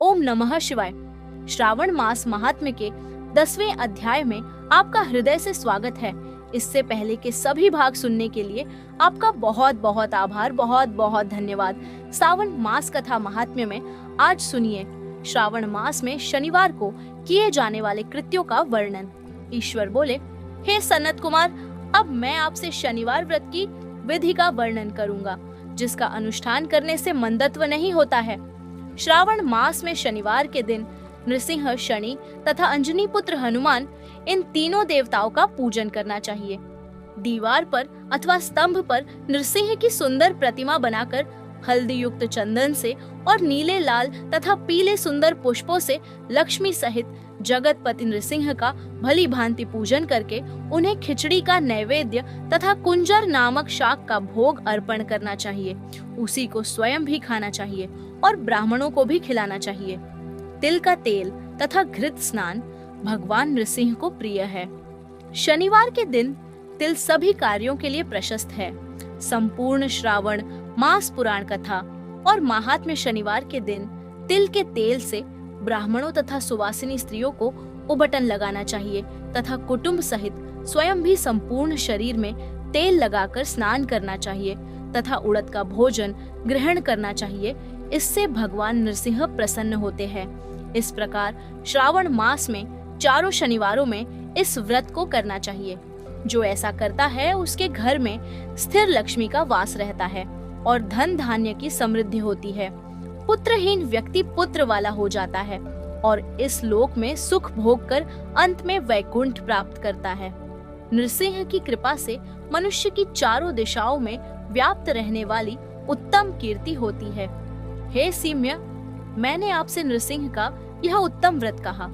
ओम नमः शिवाय। श्रावण मास महात्म्य के 10वें अध्याय में आपका हृदय से स्वागत है। इससे पहले के सभी भाग सुनने के लिए आपका बहुत बहुत आभार, बहुत बहुत धन्यवाद। सावन मास कथा महात्म्य में आज सुनिए श्रावण मास में शनिवार को किए जाने वाले कृत्यों का वर्णन। ईश्वर बोले, हे सनत कुमार, अब मैं आपसे शनिवार व्रत की विधि का वर्णन करूंगा, जिसका अनुष्ठान करने से मंदत्व नहीं होता है। श्रावण मास में शनिवार के दिन नृसिंह, शनि तथा अंजनी पुत्र हनुमान, इन तीनों देवताओं का पूजन करना चाहिए। दीवार पर अथवा स्तंभ पर नृसिंह की सुंदर प्रतिमा बनाकर हल्दी युक्त चंदन से और नीले, लाल तथा पीले सुंदर पुष्पों से लक्ष्मी सहित जगतपति नृसिंह का भली भांति पूजन करके उन्हें खिचड़ी का नैवेद्य तथा कुंजर नामक शाक का भोग अर्पण करना चाहिए। उसी को स्वयं भी खाना चाहिए और ब्राह्मणों को भी खिलाना चाहिए। तिल का तेल तथा घृत स्नान भगवान नृसिंह को प्रिय है। शनिवार के दिन तिल सभी कार्यों के लिए प्रशस्त है। संपूर्ण श्रावण मास पुराण कथा और महात्म्य शनिवार के दिन तिल के तेल से ब्राह्मणों तथा सुवासिनी स्त्रियों को उबटन लगाना चाहिए तथा कुटुंब सहित स्वयं भी संपूर्ण शरीर में तेल लगाकर स्नान करना चाहिए तथा उड़द का भोजन ग्रहण करना चाहिए। इससे भगवान नृसिंह प्रसन्न होते हैं। इस प्रकार श्रावण मास में चारों शनिवारों में इस व्रत को करना चाहिए। जो ऐसा करता है उसके घर में स्थिर लक्ष्मी का वास रहता है और धन धान्य की समृद्धि होती है। पुत्रहीन व्यक्ति पुत्र वाला हो जाता है और इस लोक में सुख भोग कर अंत में वैकुंठ प्राप्त करता है। नृसिंह की कृपा से मनुष्य की चारों दिशाओं में व्याप्त रहने वाली उत्तम कीर्ति होती है। हे सीम्य, मैंने आपसे नृसिंह का यह उत्तम व्रत कहा।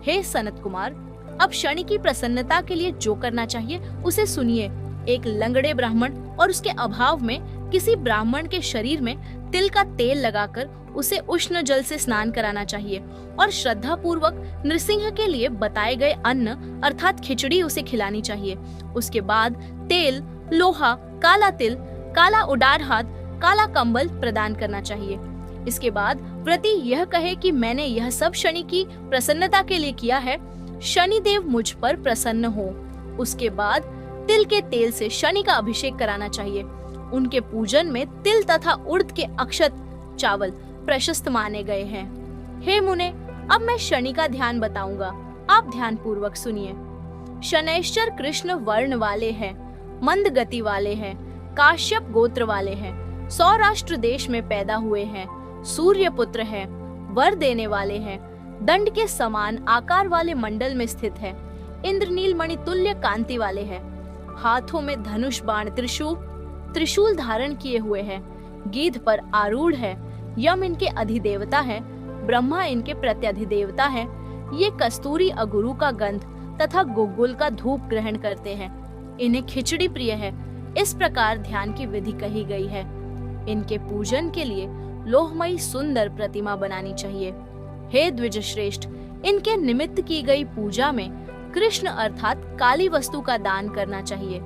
हे सनत कुमार, अब शनि की प्रसन्नता के लिए जो करना चाहिए उसे सुनिए। एक लंगड़े ब्राह्मण और उसके अभाव में किसी ब्राह्मण के शरीर में तिल का तेल लगाकर उसे उष्ण जल से स्नान कराना चाहिए और श्रद्धा पूर्वक नृसिंह के लिए बताए गए अन्न अर्थात खिचड़ी उसे खिलानी चाहिए। उसके बाद तेल, लोहा, काला तिल, काला उडार हाथ, काला कंबल प्रदान करना चाहिए। इसके बाद व्रती यह कहे कि मैंने यह सब शनि की प्रसन्नता के लिए किया है, शनि देव मुझ पर प्रसन्न हो। उसके बाद तिल के तेल से शनि का अभिषेक कराना चाहिए। उनके पूजन में तिल तथा उड़द के अक्षत चावल प्रशस्त माने गए हैं। हे मुने, अब मैं शनि का ध्यान बताऊंगा, आप ध्यान पूर्वक सुनिए। शनैश्चर कृष्ण वर्ण वाले हैं, मंद गति वाले हैं, काश्यप गोत्र वाले हैं, सौराष्ट्र देश में पैदा हुए हैं, सूर्य पुत्र हैं, वर देने वाले हैं, दंड के समान आकार वाले मंडल में स्थित है, इंद्रनील मणि तुल्य कांति वाले हैं, हाथों में धनुष बाण त्रिशूल धारण किए हुए हैं, गीध पर आरूढ़ है, यम इनके अधिदेवता है, ब्रह्मा इनके प्रत्यधिदेवता है। ये कस्तूरी अगुरु का गंध तथा गुग्गुल का धूप ग्रहण करते हैं। इन्हें खिचड़ी प्रिय है। इस प्रकार ध्यान की विधि कही गई है। इनके पूजन के लिए लोहमयी सुंदर प्रतिमा बनानी चाहिए। हे द्विज श्रेष्ठ, इनके निमित्त की गई पूजा में कृष्ण अर्थात काली वस्तु का दान करना चाहिए।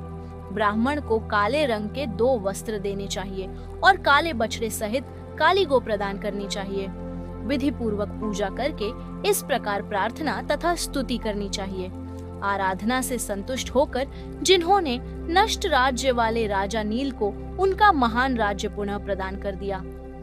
ब्राह्मण को काले रंग के 2 वस्त्र देने चाहिए और काले बछड़े सहित काली गो प्रदान करनी चाहिए। विधि पूर्वक पूजा करके इस प्रकार प्रार्थना तथा स्तुति करनी चाहिए। आराधना से संतुष्ट होकर जिन्होंने नष्ट राज्य वाले राजा नील को उनका महान राज्य पुनः प्रदान कर दिया,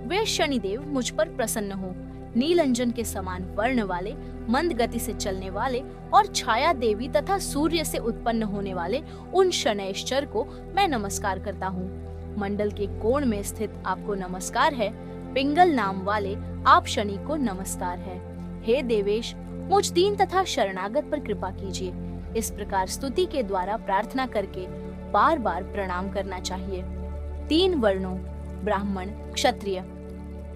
वे शनिदेव मुझ पर प्रसन्न हो। नीलंजन के समान वर्ण वाले, मंद गति से चलने वाले और छाया देवी तथा सूर्य से उत्पन्न होने वाले उन शनैश्चर को मैं नमस्कार करता हूँ। मंडल के कोण में स्थित आपको नमस्कार है। पिंगल नाम वाले आप शनि को नमस्कार है। हे देवेश, मुझ दीन तथा शरणागत पर कृपा कीजिए। इस प्रकार स्तुति के द्वारा प्रार्थना करके बार बार प्रणाम करना चाहिए। 3 वर्णों ब्राह्मण, क्षत्रिय,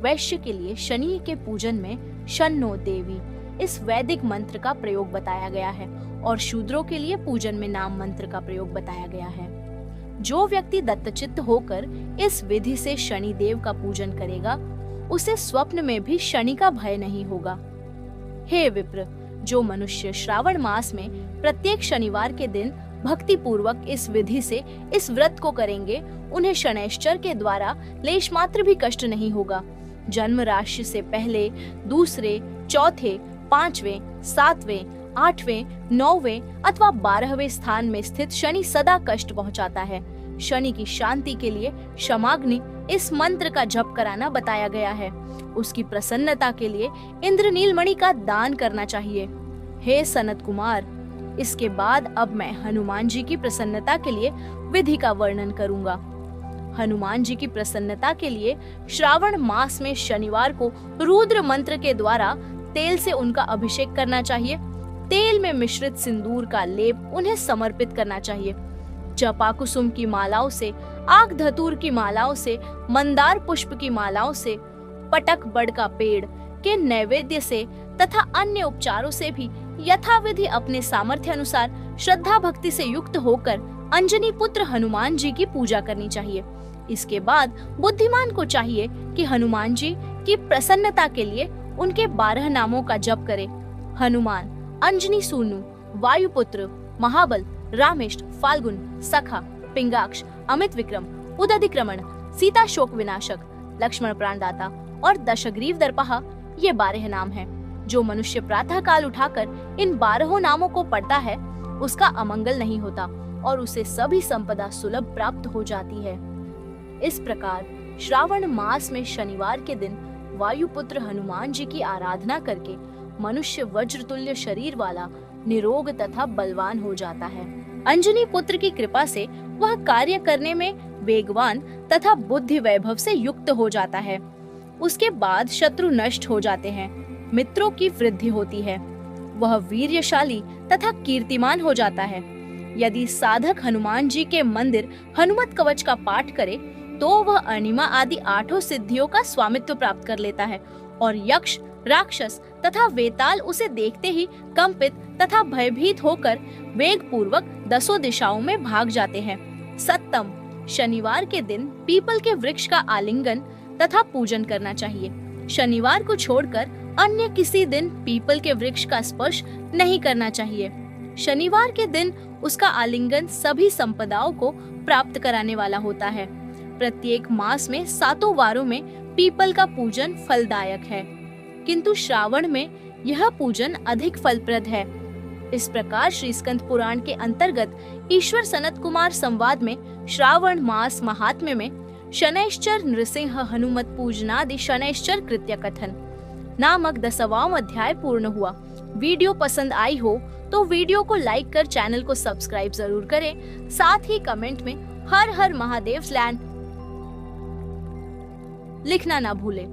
वैश्य के लिए शनि के पूजन में शन्नो देवी इस वैदिक मंत्र का प्रयोग बताया गया है और शूद्रों के लिए पूजन में नाम मंत्र का प्रयोग बताया गया है। जो व्यक्ति दत्तचित्त होकर इस विधि से शनि देव का पूजन करेगा, उसे स्वप्न में भी शनि का भय नहीं होगा। हे विप्र, जो मनुष्य श्रावण मास में प्रत्येक शनिवार के दिन भक्ति पूर्वक इस विधि से इस व्रत को करेंगे, उन्हें शनैश्चर के द्वारा लेश मात्र भी कष्ट नहीं होगा। जन्म राशि से पहले, दूसरे, चौथे, पांचवें, सातवें, आठवें, नौवें अथवा 12वें स्थान में स्थित शनि सदा कष्ट पहुंचाता है। शनि की शांति के लिए क्षमाग्नि इस मंत्र का जप कराना बताया गया है। उसकी प्रसन्नता के लिए इंद्रनील मणि का दान करना चाहिए। हे सनत कुमार, इसके बाद अब मैं हनुमान जी की प्रसन्नता के लिए विधि का वर्णन करूंगा। हनुमान जी की प्रसन्नता के लिए श्रावण मास में शनिवार को रुद्र मंत्र के द्वारा तेल से उनका अभिषेक करना चाहिए। तेल में मिश्रित सिंदूर का लेप उन्हें समर्पित करना चाहिए। जपाकुसुम की मालाओं से, आग धतूर की मालाओं से, मंदार पुष्प की मालाओं से, पटक बड़ का पेड़ के नैवेद्य से तथा अन्य उपचारों से भी यथाविधि अपने सामर्थ्य अनुसार श्रद्धा भक्ति से युक्त होकर अंजनी पुत्र हनुमान जी की पूजा करनी चाहिए। इसके बाद बुद्धिमान को चाहिए कि हनुमान जी की प्रसन्नता के लिए उनके 12 नामों का जप करे। हनुमान, अंजनी सूनु, वायुपुत्र, महाबल, रामेष्ट, फाल्गुन, सखा, पिंगाक्ष, अमित विक्रम, उदधिक्रमण, सीता शोक विनाशक, लक्ष्मण प्राणदाता और दशग्रीव दर्पहा ये 12 नाम हैं। जो मनुष्य प्रातः काल उठाकर इन 12 नामों को पढ़ता है उसका अमंगल नहीं होता और उसे सभी संपदा सुलभ प्राप्त हो जाती है। इस प्रकार श्रावण मास में शनिवार के दिन वायुपुत्र हनुमान जी की आराधना करके मनुष्य वज्रतुल्य शरीर वाला, निरोग तथा बलवान हो जाता है। अंजनी पुत्र की कृपा से वह कार्य करने में वेगवान तथा बुद्धि वैभव से युक्त हो जाता है। उसके बाद शत्रु नष्ट हो जाते हैं, मित्रों की वृद्धि होती है, वह वीर्यशाली तथा कीर्तिमान हो जाता है। यदि साधक हनुमान जी के मंदिर हनुमत कवच का पाठ करे तो वह अनिमा आदि 8 सिद्धियों का स्वामित्व प्राप्त कर लेता है और यक्ष, राक्षस तथा वेताल उसे देखते ही कंपित तथा भयभीत होकर वेग पूर्वक 10 दिशाओं में भाग जाते हैं। सप्तम, शनिवार के दिन पीपल के वृक्ष का आलिंगन तथा पूजन करना चाहिए। शनिवार को छोड़कर अन्य किसी दिन पीपल के वृक्ष का स्पर्श नहीं करना चाहिए। शनिवार के दिन उसका आलिंगन सभी संपदाओं को प्राप्त कराने वाला होता है। प्रत्येक मास में 7 वारों में पीपल का पूजन फलदायक है, किंतु श्रावण में यह पूजन अधिक फलप्रद है। इस प्रकार श्री स्कंद पुराण के अंतर्गत ईश्वर सनत कुमार संवाद में श्रावण मास महात्म्य में शनैश्चर नृसिंह हनुमत पूजनादि शनैश्चर कृत्य कथन नामक 10वां अध्याय पूर्ण हुआ। वीडियो पसंद आई हो तो वीडियो को लाइक कर चैनल को सब्सक्राइब जरूर करें। साथ ही कमेंट में हर हर महादेव लैंड लिखना ना भूलें।